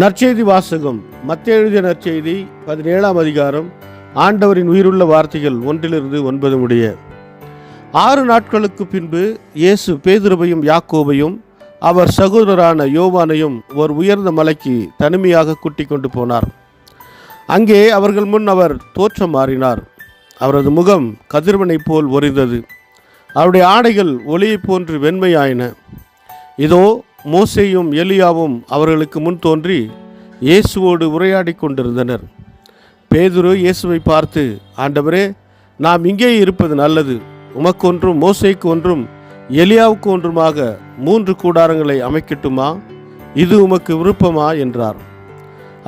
நற்செய்தி வாசகம். மத்தேயு எழுதிய நற்செய்தி 17ஆம் அதிகாரம். ஆண்டவரின் உயிருள்ள வார்த்தைகள் 1-9 முடிய. 6 நாட்களுக்கு பின்பு இயேசு பேதுருவையும் யாக்கோபையும் அவர் சகோதரரான யோவானையும் ஒரு உயர்ந்த மலைக்கு தனிமையாக கூட்டிக் கொண்டு போனார். அங்கே அவர்கள் முன் அவர் தோற்றம் மாறினார். அவரது முகம் கதிரவனைப் போல் ஒளிர்ந்தது. அவருடைய ஆடைகள் ஒளியைப் போன்று வெண்மையாயின. இதோ மோசேயும் எலியாவும் அவர்களுக்கு முன் தோன்றி இயேசுவோடு உரையாடி கொண்டிருந்தனர். பேதுரு இயேசுவை பார்த்து, ஆண்டவரே, நாம் இங்கே இருப்பது நல்லது. உமக்கொன்றும் மோசேக்கு ஒன்றும் எலியாவுக்கு ஒன்றுமாக 3 கூடாரங்களை அமைக்கட்டுமா? இது உமக்கு விருப்பமா என்றார்.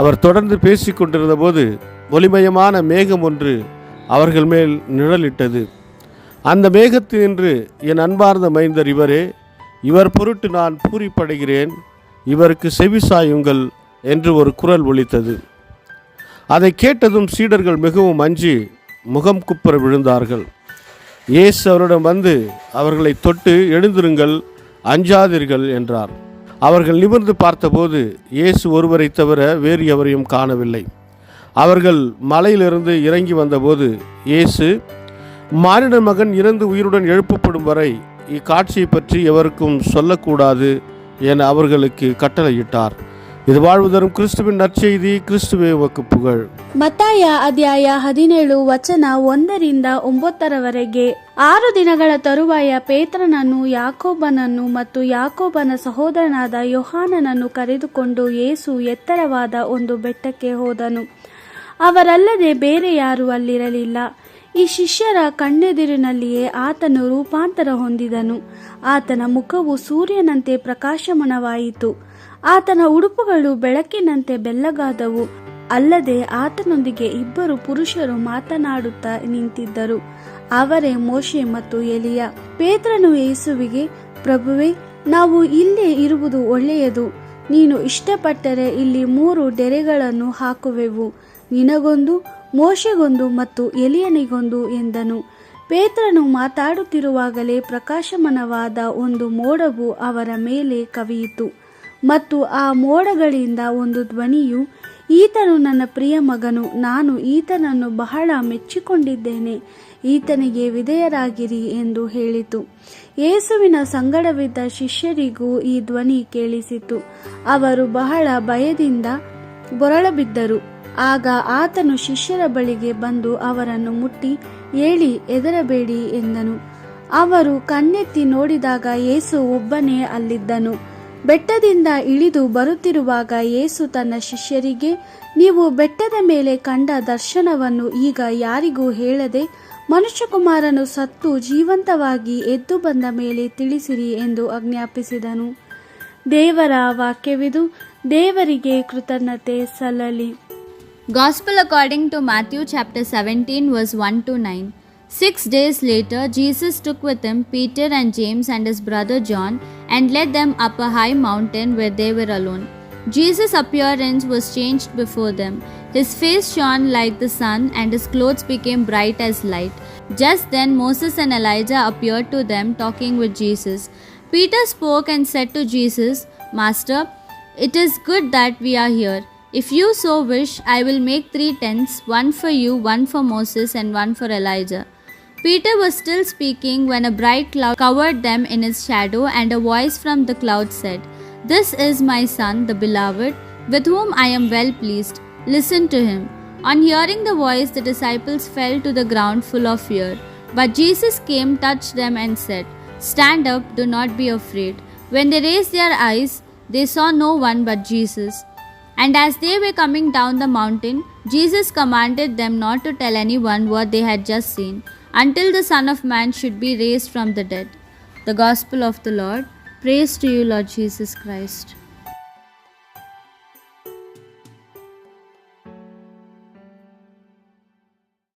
அவர் தொடர்ந்து பேசி கொண்டிருந்த போது ஒளிமயமான மேகம் ஒன்று அவர்கள் மேல் நிழலிட்டது. அந்த மேகத்தினின்று, என் அன்பார்ந்த மைந்தர் இவரே, இவர் பொருட்டு நான் பூரிப்படைகிறேன், இவருக்கு செவிசாயுங்கள் என்று ஒரு குரல் ஒலித்தது. அதை கேட்டதும் சீடர்கள் மிகவும் அஞ்சி முகம் குப்புற விழுந்தார்கள். இயேசு அவரிடம் வந்து அவர்களை தொட்டு, எழுந்திருங்கள், அஞ்சாதீர்கள் என்றார். அவர்கள் நிமிர்ந்து பார்த்தபோது இயேசு ஒருவரை தவிர வேறு எவரையும் காணவில்லை. அவர்கள் மலையிலிருந்து இறங்கி வந்தபோது இயேசு, மானிட மகன் இறந்து உயிருடன் எழுப்பப்படும் வரை இக்காட்சியை பற்றி எவருக்கும் சொல்லக்கூடாது என அவர்களுக்கு கட்டளையிட்டார். இது வாழ்வு தரும் கிறிஸ்துவின் நற்செய்தி. கிறிஸ்துவே உமக்கு புகழ். ಮತ್ತಾಯ ಅಧ್ಯಾಯ 17 ವಚನ 1-9. 6 ದಿನಗಳ ತರುವಾಯ ಪೇತ್ರನನ್ನು, ಯಾಕೋಬನನ್ನು ಮತ್ತು ಯಾಕೋಬನ ಸಹೋದರನಾದ ಯೋಹಾನನನ್ನು ಕರೆದುಕೊಂಡು ಯೇಸು ಎತ್ತರವಾದ ಒಂದು ಬೆಟ್ಟಕ್ಕೆ ಹೋದನು. ಅವರಲ್ಲದೆ ಬೇರೆ ಯಾರೂ ಅಲ್ಲಿರಲಿಲ್ಲ. ಈ ಶಿಷ್ಯರ ಕಣ್ಣೆದುರಿನಲ್ಲಿಯೇ ಆತನು ರೂಪಾಂತರ ಹೊಂದಿದನು. ಆತನ ಮುಖವು ಸೂರ್ಯನಂತೆ ಪ್ರಕಾಶಮಾನವಾಯಿತು. ಆತನ ಉಡುಪುಗಳು ಬೆಳಕಿನಂತೆ ಬೆಳ್ಳಗಾದವು. ಅಲ್ಲದೆ ಆತನೊಂದಿಗೆ 2 ಪುರುಷರು ಮಾತನಾಡುತ್ತಾ ನಿಂತಿದ್ದರು. ಅವರೇ ಮೋಶೆ ಮತ್ತು ಎಲಿಯ. ಪೇತ್ರನು ಯೇಸುವಿಗೆ, ಪ್ರಭುವೇ, ನಾವು ಇಲ್ಲೇ ಇರುವುದು ಒಳ್ಳೆಯದು. ನೀನು ಇಷ್ಟಪಟ್ಟರೆ ಇಲ್ಲಿ 3 ಡೆರೆಗಳನ್ನು ಹಾಕುವೆವು, ನಿನಗೊಂದು, ಮೋಶೆಗೊಂದು ಮತ್ತು ಎಲಿಯನಿಗೊಂದು ಎಂದನು. ಪೇತ್ರನು ಮಾತಾಡುತ್ತಿರುವಾಗಲೇ ಪ್ರಕಾಶಮಾನವಾದ ಒಂದು ಮೋಡವು ಅವರ ಮೇಲೆ ಕವಿಯಿತು. ಮತ್ತು ಆ ಮೋಡಗಳಿಂದ ಒಂದು ಧ್ವನಿಯು, ಈತನು ನನ್ನ ಪ್ರಿಯ ಮಗನು, ನಾನು ಈತನನ್ನು ಬಹಳ ಮೆಚ್ಚಿಕೊಂಡಿದ್ದೇನೆ, ಈತನಿಗೆ ವಿಧೇಯರಾಗಿರಿ ಎಂದು ಹೇಳಿತು. ಯೇಸುವಿನ ಸಂಗಡವಿದ್ದ ಶಿಷ್ಯರಿಗೂ ಈ ಧ್ವನಿ ಕೇಳಿಸಿತು. ಅವರು ಬಹಳ ಭಯದಿಂದ ಬೊರಳಬಿದ್ದರು. ಆಗ ಆತನು ಶಿಷ್ಯರ ಬಳಿಗೆ ಬಂದು ಅವರನ್ನು ಮುಟ್ಟಿ, ಏಳಿ, ಹೆದರಬೇಡಿ ಎಂದನು. ಅವರು ಕಣ್ಣೆತ್ತಿ ನೋಡಿದಾಗ ಯೇಸು ಒಬ್ಬನೇ ಅಲ್ಲಿದ್ದನು. ಬೆಟ್ಟದಿಂದ ಇಳಿದು ಬರುತ್ತಿರುವಾಗ ಯೇಸು ತನ್ನ ಶಿಷ್ಯರಿಗೆ, ನೀವು ಬೆಟ್ಟದ ಮೇಲೆ ಕಂಡ ದರ್ಶನವನ್ನು ಈಗ ಯಾರಿಗೂ ಹೇಳದೆ ಮನುಷ್ಯಕುಮಾರನು ಸತ್ತು ಜೀವಂತವಾಗಿ ಎದ್ದು ಬಂದ ಮೇಲೆ ತಿಳಿಸಿರಿ ಎಂದು ಆಜ್ಞಾಪಿಸಿದನು. ದೇವರ ವಾಕ್ಯವಿದು. ದೇವರಿಗೆ ಕೃತಜ್ಞತೆ ಸಲ್ಲಲಿ. Gospel according to Matthew chapter 17 verse 1-9. 6 days later, Jesus took with him Peter and James and his brother John and led them up a high mountain where they were alone. Jesus' appearance was changed before them. His face shone like the sun and his clothes became bright as light. Just then Moses and Elijah appeared to them talking with Jesus. Peter spoke and said to Jesus, Master, it is good that we are here. If you so wish, I will make 3 tents, one for you, one for Moses, and one for Elijah. Peter was still speaking when a bright cloud covered them in its shadow, and a voice from the cloud said, This is my son, the beloved, with whom I am well pleased. Listen to him. On hearing the voice, the disciples fell to the ground full of fear. But Jesus came, touched them, and said, Stand up, do not be afraid. When they raised their eyes, they saw no one but Jesus. And as they were coming down the mountain, Jesus commanded them not to tell anyone what they had just seen, until the Son of Man should be raised from the dead. The Gospel of the Lord. Praise to you, Lord Jesus Christ.